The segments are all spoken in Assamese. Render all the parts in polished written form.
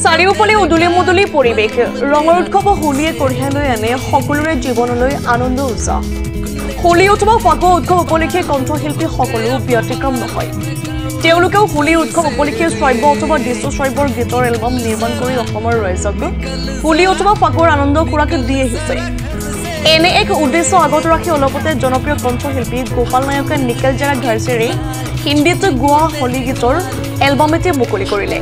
চাৰিওফালে উদুলি মুদুলি পৰিৱেশ ৰঙৰ উৎসৱ হোলীয়ে কঢ়িয়াই লৈ আনে সকলোৰে জীৱনলৈ আনন্দ উৎসাহ হোলী উৎসৱ ফাকুৱা উৎসৱ উপলক্ষে কণ্ঠশিল্পী সকলো ব্যতিক্ৰম নহয় তেওঁলোকেও হোলী উৎসৱ উপলক্ষে শ্ৰাব্য অথবা দৃশ্য শ্ৰাব্যৰ গীতৰ এলবাম নিৰ্মাণ কৰি অসমৰ ৰাইজক হোলী উৎসৱ ফাকুৱাৰ আনন্দ খোৰাক দি আহিছে এনে এক উদ্দেশ্য আগত ৰাখি অলপতে জনপ্ৰিয় কণ্ঠশিল্পী গোপাল নায়কে নিকেল জাৰা ঘৰচেৰে হিন্দীত গোৱা হোলী গীতৰ এলবাম এটি মুকলি কৰিলে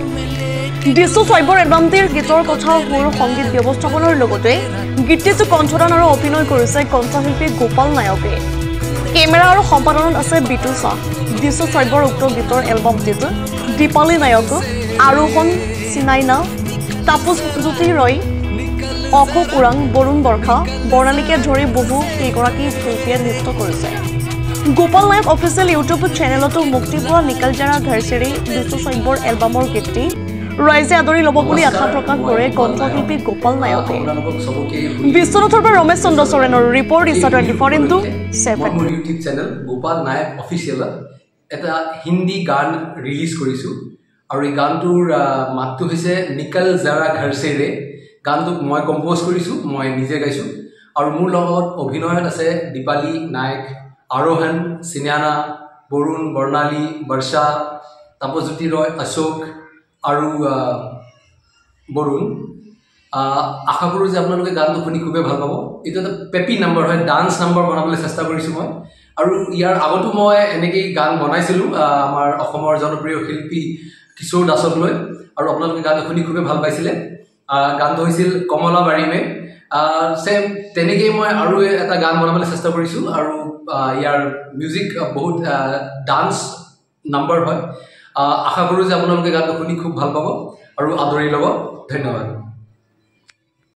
দৃশ্য শ্ৰাব্যৰ এলবামটিৰ গীতৰ কথা সুৰ সংগীত ব্যৱস্থাপনাৰ লগতে গীতটিত কণ্ঠদান আৰু অভিনয় কৰিছে কণ্ঠশিল্পী গোপাল নায়কে কেমেৰা আৰু সম্পাদনত আছে বিটু শাহ দৃশ্য শ্ৰাব্যৰ উক্ত গীতৰ এলবামটিত দীপালী নায়ক আৰোহণ চিনাইনা তাপস জ্যোতি ৰয় অশোক ওৰাং বৰুণ বৰ্ষা বৰ্ণালীকে ধৰি বহু কেইগৰাকী শিল্পীয়ে নৃত্য কৰিছে গোপাল নায়ক অফিচিয়েল ইউটিউব চেনেলতো মুক্তি পোৱা নিকেল জাৰা ঘৰচেৰি দৃশ্য শ্ৰাব্যৰ এলবামৰ গীতটি ৰাইজে আদৰি ল'ব বুলি আশা প্ৰকাশ কৰে কণ্ঠশিল্পী গোপাল নায়কে বিশ্বনাথৰ পৰা ৰমেশ চন্দ্ৰ চৰেণৰ ৰিপৰ্ট ইছা 24x7 মোৰ ইউটিউব চেনেল গোপাল নায়ক অফিচিয়েল এটা হিন্দী গান ৰিলিজ কৰিছো আৰু এই গানটোৰ মাতটো হৈছে নিকেল জাৰা ঘৰচেৰে গানটো মই কম্পোজ কৰিছো মই নিজে গাইছো আৰু মোৰ লগত অভিনয়ত আছে দীপালী নায়ক আৰোহণ চিনানা বৰুণ বৰ্ণালী বৰ্ষা তাপজ্যোতি ৰয় অশোক আৰু বৰুণ আশা কৰোঁ যে আপোনালোকে গানটো শুনি খুবেই ভাল পাব এইটো এটা পেপি নম্বৰ হয় ডান্স নম্বৰ বনাবলৈ চেষ্টা কৰিছোঁ মই আৰু ইয়াৰ আগতো মই এনেকেই গান বনাইছিলোঁ আমাৰ অসমৰ জনপ্ৰিয় শিল্পী কিশোৰ দাসক লৈ আৰু আপোনালোকে গানটো শুনি খুবেই ভাল পাইছিলে গানটো হৈছিল কমলা বাৰীমে সেম তেনেকেই মই আৰু এটা গান বনাবলৈ চেষ্টা কৰিছোঁ আৰু ইয়াৰ মিউজিক বহুত ডান্স নম্বৰ হয় আশা কৰোঁ যে আপোনালোকে গানটো শুনি খুব ভাল পাব আৰু আদৰি ল'ব ধন্যবাদ